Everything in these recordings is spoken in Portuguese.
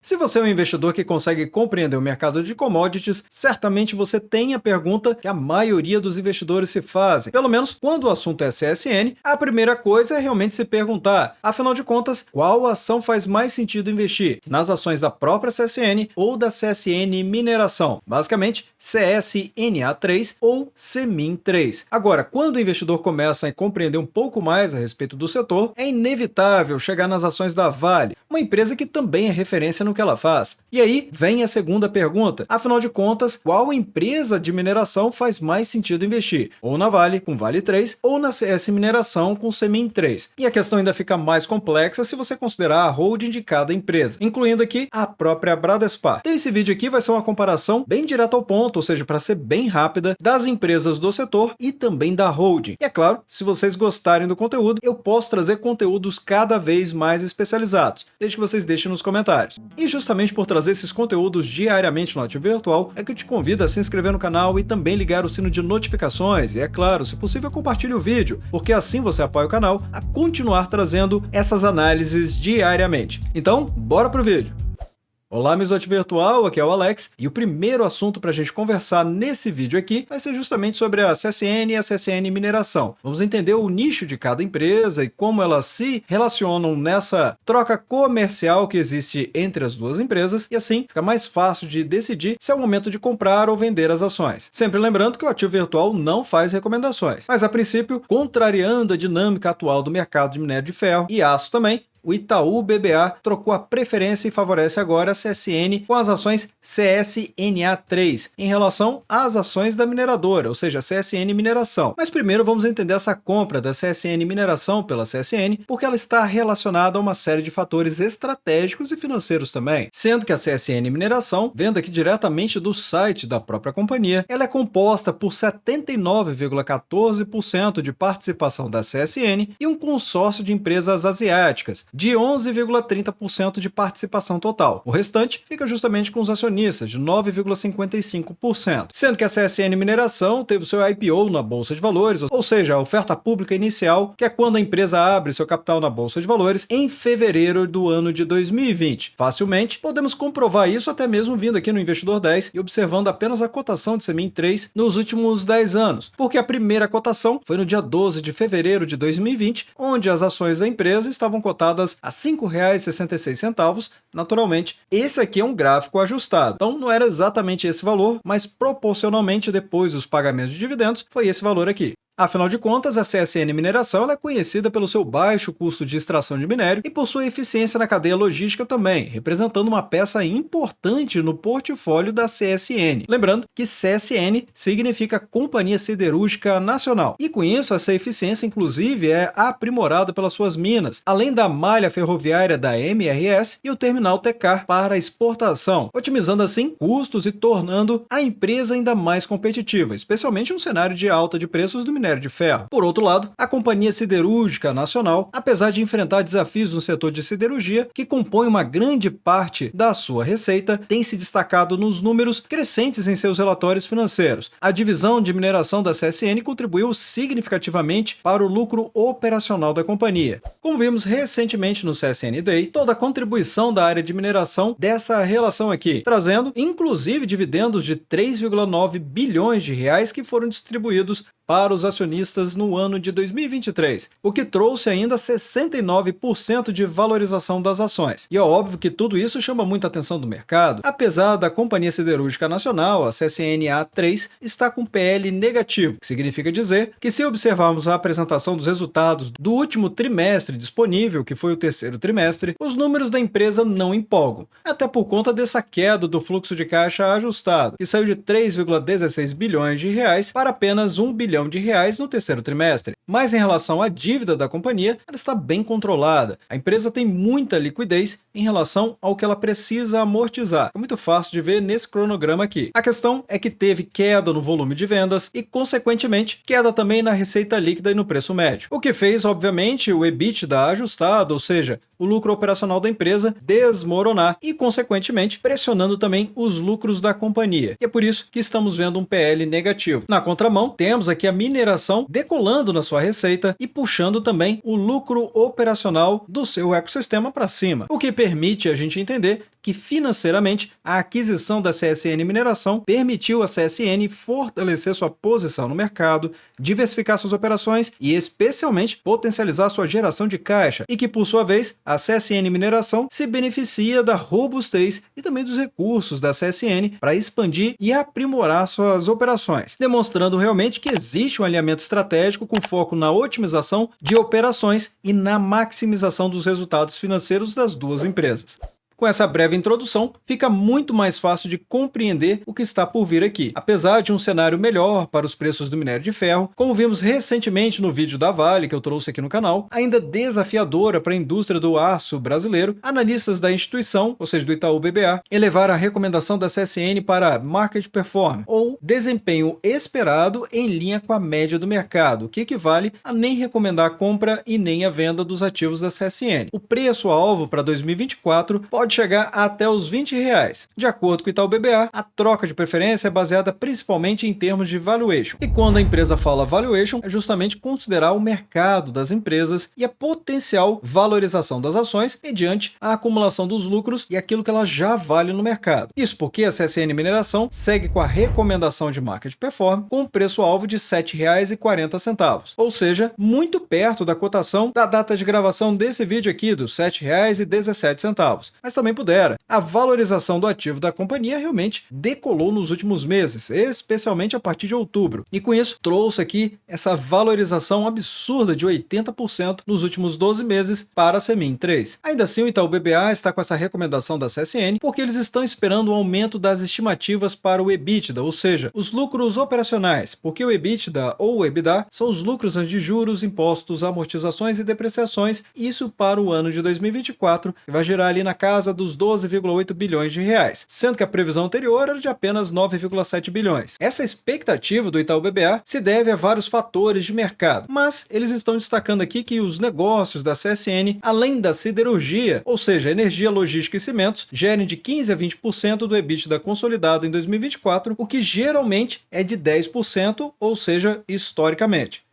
Se você é um investidor que consegue compreender o mercado de commodities, certamente você tem a pergunta que a maioria dos investidores se fazem. Pelo menos quando o assunto é CSN, a primeira coisa é realmente se perguntar, afinal de contas, qual ação faz mais sentido investir? Nas ações da própria CSN ou da CSN Mineração? Basicamente, CSNA3 ou CMIN3. Agora, quando o investidor começa a compreender um pouco mais a respeito do setor, é inevitável chegar nas ações da Vale, uma empresa que também é referência no que ela faz. E aí vem a segunda pergunta. Afinal de contas, qual empresa de mineração faz mais sentido investir? Ou na Vale, com Vale 3, ou na CS Mineração, com CMIN 3. E a questão ainda fica mais complexa se você considerar a holding de cada empresa, incluindo aqui a própria Bradespar. Então esse vídeo aqui vai ser uma comparação bem direta ao ponto, ou seja, para ser bem rápida, das empresas do setor e também da holding. E é claro, se vocês gostarem do conteúdo, eu posso trazer conteúdos cada vez mais especializados, desde que vocês deixem nos comentários. E justamente por trazer esses conteúdos diariamente no Ativo Virtual, é que eu te convido a se inscrever no canal e também ligar o sino de notificações. E é claro, se possível, compartilhe o vídeo, porque assim você apoia o canal a continuar trazendo essas análises diariamente. Então, bora pro vídeo! Olá, amigos do Ativo Virtual, aqui é o Alex, e o primeiro assunto para a gente conversar nesse vídeo aqui vai ser justamente sobre a CSN e a CSN Mineração. Vamos entender o nicho de cada empresa e como elas se relacionam nessa troca comercial que existe entre as duas empresas, e assim fica mais fácil de decidir se é o momento de comprar ou vender as ações. Sempre lembrando que o Ativo Virtual não faz recomendações, mas a princípio, contrariando a dinâmica atual do mercado de minério de ferro e aço também, o Itaú BBA trocou a preferência e favorece agora a CSN com as ações CSNA3 em relação às ações da mineradora, ou seja, CSN Mineração. Mas primeiro vamos entender essa compra da CSN Mineração pela CSN, porque ela está relacionada a uma série de fatores estratégicos e financeiros também. Sendo que a CSN Mineração, vendo aqui diretamente do site da própria companhia, ela é composta por 79,14% de participação da CSN e um consórcio de empresas asiáticas, de 11,30% de participação total. O restante fica justamente com os acionistas, de 9,55%. Sendo que a CSN Mineração teve o seu IPO na Bolsa de Valores, ou seja, a oferta pública inicial, que é quando a empresa abre seu capital na Bolsa de Valores, em fevereiro do ano de 2020. Facilmente, podemos comprovar isso até mesmo vindo aqui no Investidor 10 e observando apenas a cotação de CMIN 3 nos últimos 10 anos, porque a primeira cotação foi no dia 12 de fevereiro de 2020, onde as ações da empresa estavam cotadas a R$ 5,66, naturalmente. Esse aqui é um gráfico ajustado, então não era exatamente esse valor, mas proporcionalmente depois dos pagamentos de dividendos, foi esse valor aqui. Afinal de contas, a CSN Mineração ela é conhecida pelo seu baixo custo de extração de minério e possui eficiência na cadeia logística também, representando uma peça importante no portfólio da CSN. Lembrando que CSN significa Companhia Siderúrgica Nacional, e com isso essa eficiência inclusive é aprimorada pelas suas minas, além da malha ferroviária da MRS e o terminal Tecar para exportação, otimizando assim custos e tornando a empresa ainda mais competitiva, especialmente em um cenário de alta de preços do minério de ferro. Por outro lado, a Companhia Siderúrgica Nacional, apesar de enfrentar desafios no setor de siderurgia, que compõe uma grande parte da sua receita, tem se destacado nos números crescentes em seus relatórios financeiros. A divisão de mineração da CSN contribuiu significativamente para o lucro operacional da companhia. Como vimos recentemente no CSN Day, toda a contribuição da área de mineração dessa relação aqui, trazendo inclusive dividendos de 3,9 bilhões de reais que foram distribuídos para os acionistas no ano de 2023, o que trouxe ainda 69% de valorização das ações. E é óbvio que tudo isso chama muita atenção do mercado, apesar da Companhia Siderúrgica Nacional, a CSNA3, está com PL negativo, que significa dizer que se observarmos a apresentação dos resultados do último trimestre disponível, que foi o terceiro trimestre, os números da empresa não empolgam, até por conta dessa queda do fluxo de caixa ajustado, que saiu de 3,16 bilhões de reais para apenas 1 bilhão de reais no terceiro trimestre. Mas em relação à dívida da companhia, ela está bem controlada. A empresa tem muita liquidez em relação ao que ela precisa amortizar. É muito fácil de ver nesse cronograma aqui. A questão é que teve queda no volume de vendas e, consequentemente, queda também na receita líquida e no preço médio. O que fez, obviamente, o EBITDA ajustado, ou seja, o lucro operacional da empresa desmoronar e, consequentemente, pressionando também os lucros da companhia. E é por isso que estamos vendo um PL negativo. Na contramão, temos aqui a mineração decolando na sua receita e puxando também o lucro operacional do seu ecossistema para cima, o que permite a gente entender que financeiramente a aquisição da CSN Mineração permitiu à CSN fortalecer sua posição no mercado, diversificar suas operações e especialmente potencializar sua geração de caixa, e que por sua vez a CSN Mineração se beneficia da robustez e também dos recursos da CSN para expandir e aprimorar suas operações, demonstrando realmente que existe um alinhamento estratégico com foco na otimização de operações e na maximização dos resultados financeiros das duas empresas. Com essa breve introdução, fica muito mais fácil de compreender o que está por vir aqui. Apesar de um cenário melhor para os preços do minério de ferro, como vimos recentemente no vídeo da Vale que eu trouxe aqui no canal, ainda desafiadora para a indústria do aço brasileiro, analistas da instituição, ou seja, do Itaú BBA, elevaram a recomendação da CSN para Market Performance, ou desempenho esperado em linha com a média do mercado, o que equivale a nem recomendar a compra e nem a venda dos ativos da CSN. O preço-alvo para 2024 pode chegar até os R$20. De acordo com o Itaú BBA, a troca de preferência é baseada principalmente em termos de valuation. E quando a empresa fala valuation, é justamente considerar o mercado das empresas e a potencial valorização das ações mediante a acumulação dos lucros e aquilo que ela já vale no mercado. Isso porque a CSN Mineração segue com a recomendação de Market Performance com um preço-alvo de R$ 7,40, ou seja, muito perto da cotação da data de gravação desse vídeo aqui, dos R$ 7,17. Mas também pudera. A valorização do ativo da companhia realmente decolou nos últimos meses, especialmente a partir de outubro. E com isso, trouxe aqui essa valorização absurda de 80% nos últimos 12 meses para a Semin 3. Ainda assim, o Itaú BBA está com essa recomendação da CSN porque eles estão esperando um aumento das estimativas para o EBITDA, ou seja, os lucros operacionais, porque o EBITDA ou o EBITDA são os lucros antes de juros, impostos, amortizações e depreciações, isso para o ano de 2024, que vai gerar ali na casa dos 12,8 bilhões de reais, sendo que a previsão anterior era de apenas 9,7 bilhões. Essa expectativa do Itaú BBA se deve a vários fatores de mercado, mas eles estão destacando aqui que os negócios da CSN, além da siderurgia, ou seja, energia, logística e cimentos, gerem de 15% a 20% do EBITDA consolidado em 2024, o que geralmente é de 10%, ou seja, historicamente.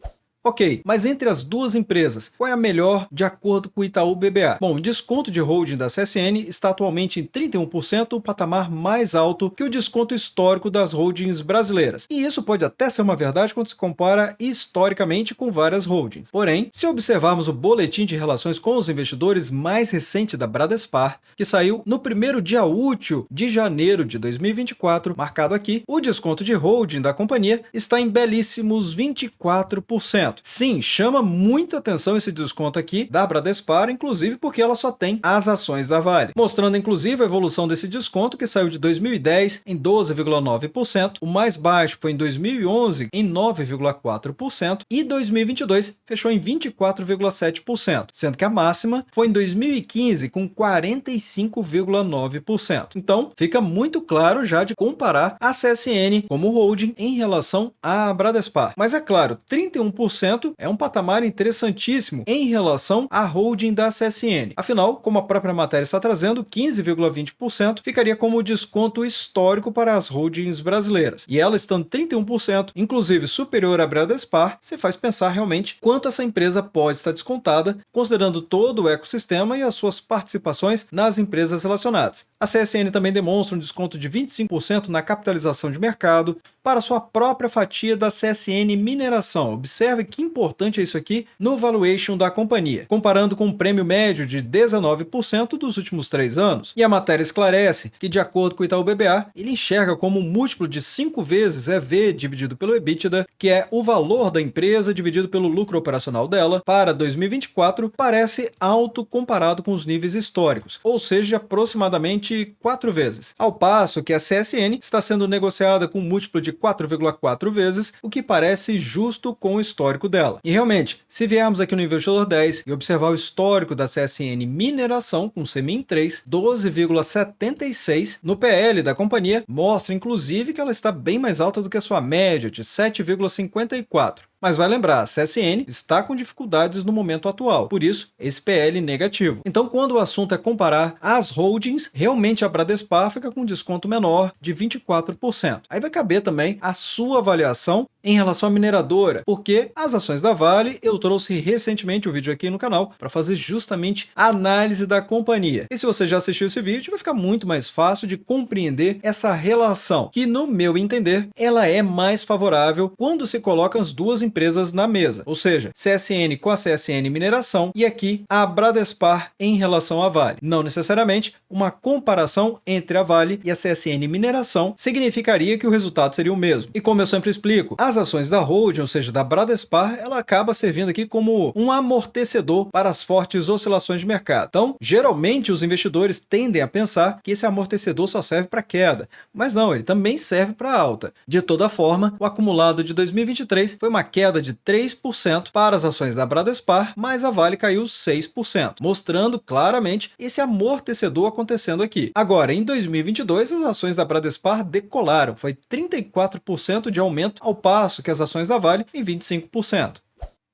Ok, mas entre as duas empresas, qual é a melhor de acordo com o Itaú BBA? Bom, o desconto de holding da CSN está atualmente em 31%, o patamar mais alto que o desconto histórico das holdings brasileiras. E isso pode até ser uma verdade quando se compara historicamente com várias holdings. Porém, se observarmos o boletim de relações com os investidores mais recente da Bradespar, que saiu no primeiro dia útil de janeiro de 2024, marcado aqui, o desconto de holding da companhia está em belíssimos 24%. Sim, chama muita atenção esse desconto aqui da Bradespar, inclusive porque ela só tem as ações da Vale, mostrando inclusive a evolução desse desconto que saiu de 2010 em 12,9%, o mais baixo foi em 2011 em 9,4% e 2022 fechou em 24,7%, sendo que a máxima foi em 2015 com 45,9%. Então, fica muito claro já de comparar a CSN como holding em relação à Bradespar. Mas é claro, 31% é um patamar interessantíssimo em relação à holding da CSN. Afinal, como a própria matéria está trazendo, 15,20% ficaria como desconto histórico para as holdings brasileiras. E ela estando 31%, inclusive superior à Bradespar, se faz pensar realmente quanto essa empresa pode estar descontada, considerando todo o ecossistema e as suas participações nas empresas relacionadas. A CSN também demonstra um desconto de 25% na capitalização de mercado para sua própria fatia da CSN Mineração. Observe que importante é isso aqui no valuation da companhia, comparando com um prêmio médio de 19% dos últimos 3 anos. E a matéria esclarece que, de acordo com o Itaú BBA, ele enxerga como um múltiplo de 5 vezes EV dividido pelo EBITDA, que é o valor da empresa dividido pelo lucro operacional dela, para 2024, parece alto comparado com os níveis históricos, ou seja, aproximadamente 4 vezes. Ao passo que a CSN está sendo negociada com um múltiplo de 4,4 vezes, o que parece justo com o histórico dela. E realmente, se viermos aqui no Investidor 10 e observar o histórico da CSN Mineração com Semin 3, 12,76 no PL da companhia, mostra inclusive que ela está bem mais alta do que a sua média de 7,54. Mas vai lembrar, a CSN está com dificuldades no momento atual, por isso esse PL negativo. Então, quando o assunto é comparar as holdings, realmente a Bradespar fica com um desconto menor de 24%. Aí vai caber também a sua avaliação em relação à mineradora, porque as ações da Vale, eu trouxe recentemente um vídeo aqui no canal para fazer justamente a análise da companhia. E se você já assistiu esse vídeo, vai ficar muito mais fácil de compreender essa relação, que no meu entender, ela é mais favorável quando se colocam as duas empresas na mesa, ou seja, CSN com a CSN Mineração e aqui a Bradespar em relação à Vale. Não necessariamente uma comparação entre a Vale e a CSN Mineração significaria que o resultado seria o mesmo. E como eu sempre explico, as ações da holding, ou seja, da Bradespar, ela acaba servindo aqui como um amortecedor para as fortes oscilações de mercado. Então, geralmente os investidores tendem a pensar que esse amortecedor só serve para queda, mas não, ele também serve para alta. De toda forma, o acumulado de 2023 foi uma queda de 3% para as ações da Bradespar, mas a Vale caiu 6%, mostrando claramente esse amortecedor acontecendo aqui. Agora, em 2022, as ações da Bradespar decolaram, foi 34% de aumento, ao passo que as ações da Vale em 25%.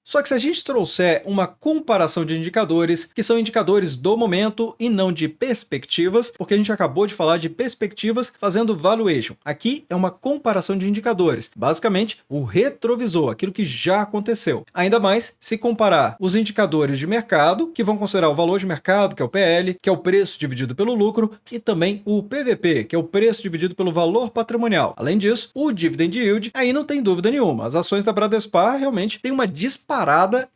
Só que se a gente trouxer uma comparação de indicadores, que são indicadores do momento e não de perspectivas, porque a gente acabou de falar de perspectivas fazendo valuation. Aqui é uma comparação de indicadores, basicamente o retrovisor, aquilo que já aconteceu. Ainda mais se comparar os indicadores de mercado, que vão considerar o valor de mercado, que é o PL, que é o preço dividido pelo lucro, e também o PVP, que é o preço dividido pelo valor patrimonial. Além disso, o dividend yield, aí não tem dúvida nenhuma. As ações da Bradespar realmente têm uma disparada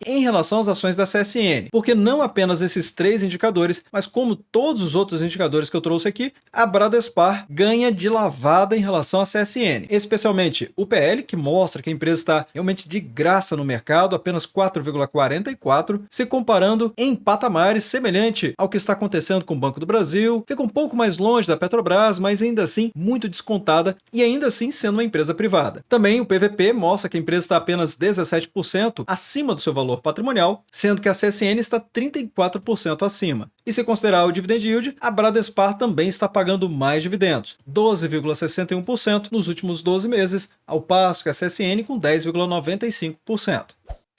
em relação às ações da CSN, porque não apenas esses três indicadores, mas como todos os outros indicadores que eu trouxe aqui, a Bradespar ganha de lavada em relação à CSN, especialmente o PL, que mostra que a empresa está realmente de graça no mercado, apenas 4,44, se comparando em patamares semelhante ao que está acontecendo com o Banco do Brasil, fica um pouco mais longe da Petrobras, mas ainda assim muito descontada e ainda assim sendo uma empresa privada. Também o PVP mostra que a empresa está apenas 17% acima do seu valor patrimonial, sendo que a CSN está 34% acima. E se considerar o dividend yield, a Bradespar também está pagando mais dividendos, 12,61% nos últimos 12 meses, ao passo que a CSN com 10,95%.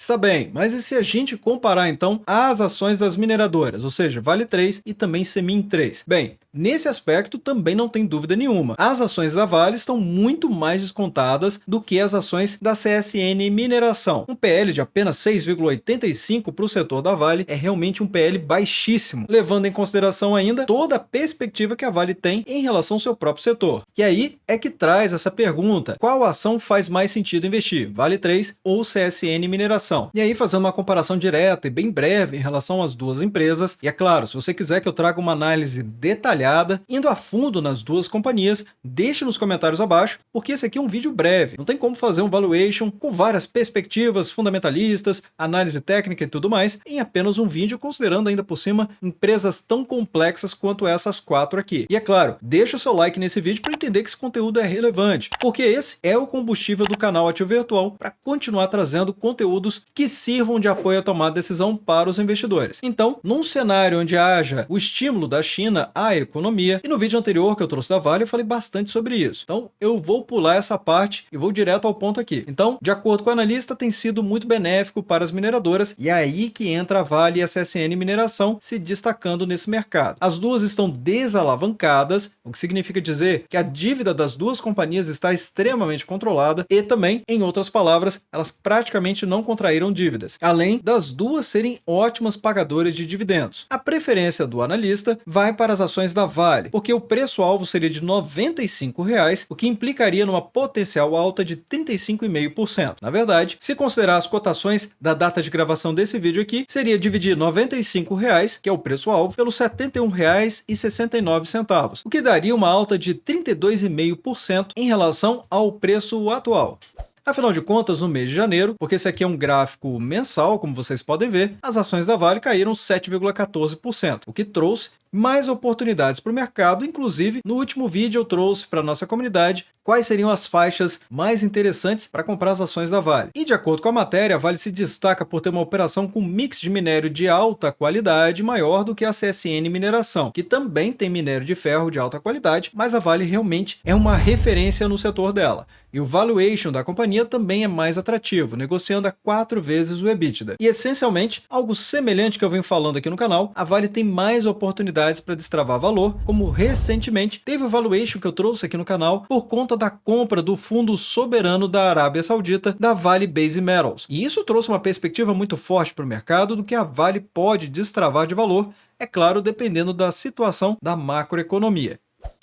Está bem, mas e se a gente comparar então as ações das mineradoras, ou seja, Vale 3 e também Semin 3? Bem, nesse aspecto também não tem dúvida nenhuma. As ações da Vale estão muito mais descontadas do que as ações da CSN Mineração. Um PL de apenas 6,85 para o setor da Vale é realmente um PL baixíssimo, levando em consideração ainda toda a perspectiva que a Vale tem em relação ao seu próprio setor. E aí é que traz essa pergunta: qual ação faz mais sentido investir, Vale 3 ou CSN Mineração? E aí, fazendo uma comparação direta e bem breve em relação às duas empresas, e é claro, se você quiser que eu traga uma análise detalhada, indo a fundo nas duas companhias, deixe nos comentários abaixo, porque esse aqui é um vídeo breve, não tem como fazer um valuation com várias perspectivas fundamentalistas, análise técnica e tudo mais, em apenas um vídeo, considerando ainda por cima empresas tão complexas quanto essas quatro aqui. E é claro, deixa o seu like nesse vídeo para entender que esse conteúdo é relevante, porque esse é o combustível do canal Ativo Virtual para continuar trazendo conteúdos que sirvam de apoio à tomada de decisão para os investidores. Então, num cenário onde haja o estímulo da China à economia, e no vídeo anterior que eu trouxe da Vale, eu falei bastante sobre isso. Então, eu vou pular essa parte e vou direto ao ponto aqui. Então, de acordo com o analista, tem sido muito benéfico para as mineradoras, e é aí que entra a Vale e a CSN Mineração se destacando nesse mercado. As duas estão desalavancadas, o que significa dizer que a dívida das duas companhias está extremamente controlada e também, em outras palavras, elas praticamente não contraíram dívidas, além das duas serem ótimas pagadoras de dividendos. A preferência do analista vai para as ações da Vale, porque o preço-alvo seria de R$ 95, o que implicaria numa potencial alta de 35,5%. Na verdade, se considerar as cotações da data de gravação desse vídeo aqui, seria dividir R$ 95, que é o preço-alvo, pelos R$ 71,69, o que daria uma alta de 32,5% em relação ao preço atual. Afinal de contas, no mês de janeiro, porque esse aqui é um gráfico mensal, como vocês podem ver, as ações da Vale caíram 7,14%, o que trouxe mais oportunidades para o mercado. Inclusive, no último vídeo eu trouxe para a nossa comunidade quais seriam as faixas mais interessantes para comprar as ações da Vale. E de acordo com a matéria, a Vale se destaca por ter uma operação com mix de minério de alta qualidade maior do que a CSN Mineração, que também tem minério de ferro de alta qualidade, mas a Vale realmente é uma referência no setor dela. E o valuation da companhia também é mais atrativo, negociando a 4 vezes o EBITDA. E essencialmente, algo semelhante que eu venho falando aqui no canal, a Vale tem mais oportunidades para destravar valor, como recentemente teve o valuation que eu trouxe aqui no canal por conta da compra do fundo soberano da Arábia Saudita, da Vale Base Metals. E isso trouxe uma perspectiva muito forte para o mercado do que a Vale pode destravar de valor, é claro, dependendo da situação da macroeconomia.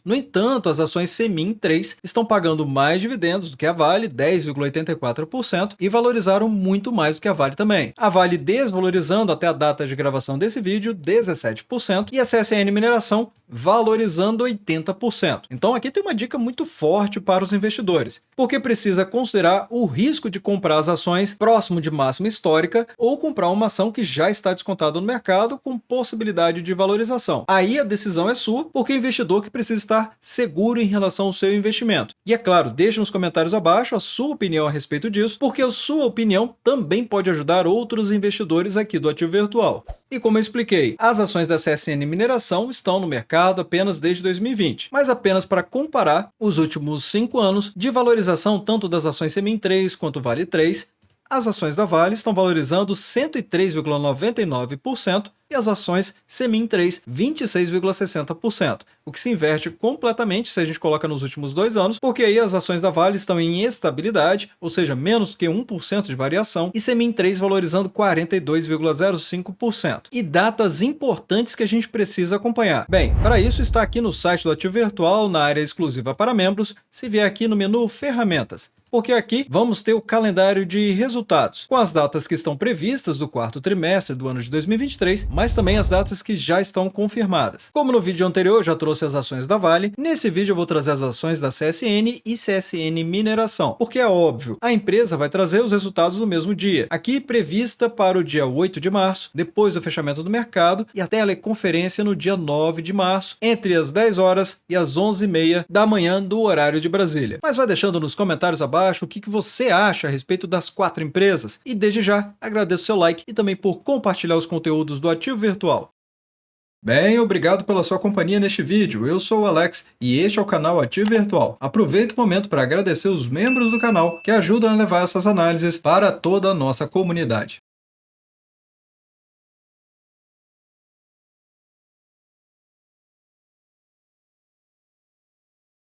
No entanto, as ações Semin3 estão pagando mais dividendos do que a Vale, 10,84%, e valorizaram muito mais do que a Vale também. A Vale desvalorizando até a data de gravação desse vídeo, 17%, e a CSN Mineração valorizando 80%. Então aqui tem uma dica muito forte para os investidores, porque precisa considerar o risco de comprar as ações próximo de máxima histórica ou comprar uma ação que já está descontada no mercado com possibilidade de valorização. Aí a decisão é sua, porque o investidor que precisa estar seguro em relação ao seu investimento. E é claro, deixe nos comentários abaixo a sua opinião a respeito disso, porque a sua opinião também pode ajudar outros investidores aqui do Ativo Virtual. E como eu expliquei, as ações da CSN Mineração estão no mercado apenas desde 2020, mas apenas para comparar os últimos 5 anos de valorização tanto das ações Semin3 quanto Vale 3, as ações da Vale estão valorizando 103,99% e as ações Semin3 26,60%, o que se inverte completamente se a gente coloca nos últimos 2 anos, porque aí as ações da Vale estão em estabilidade, ou seja, menos do que 1% de variação, e Semin3 valorizando 42,05%. E datas importantes que a gente precisa acompanhar. Bem, para isso está aqui no site do Ativo Virtual, na área exclusiva para membros, se vier aqui no menu Ferramentas, porque aqui vamos ter o calendário de resultados, com as datas que estão previstas do 4º trimestre do ano de 2023, mas também as datas que já estão confirmadas. Como no vídeo anterior eu já trouxe as ações da Vale, nesse vídeo eu vou trazer as ações da CSN e CSN Mineração, porque é óbvio, a empresa vai trazer os resultados no mesmo dia, aqui prevista para o dia 8 de março, depois do fechamento do mercado, e a teleconferência no dia 9 de março, entre as 10 horas e as 11h30 da manhã do horário de Brasília. Mas vai deixando nos comentários abaixo o que você acha a respeito das 4 empresas, e desde já agradeço o seu like e também por compartilhar os conteúdos do Ativo Virtual. Bem, obrigado pela sua companhia neste vídeo. Eu sou o Alex e este é o canal Ativo Virtual. Aproveito o momento para agradecer os membros do canal que ajudam a levar essas análises para toda a nossa comunidade.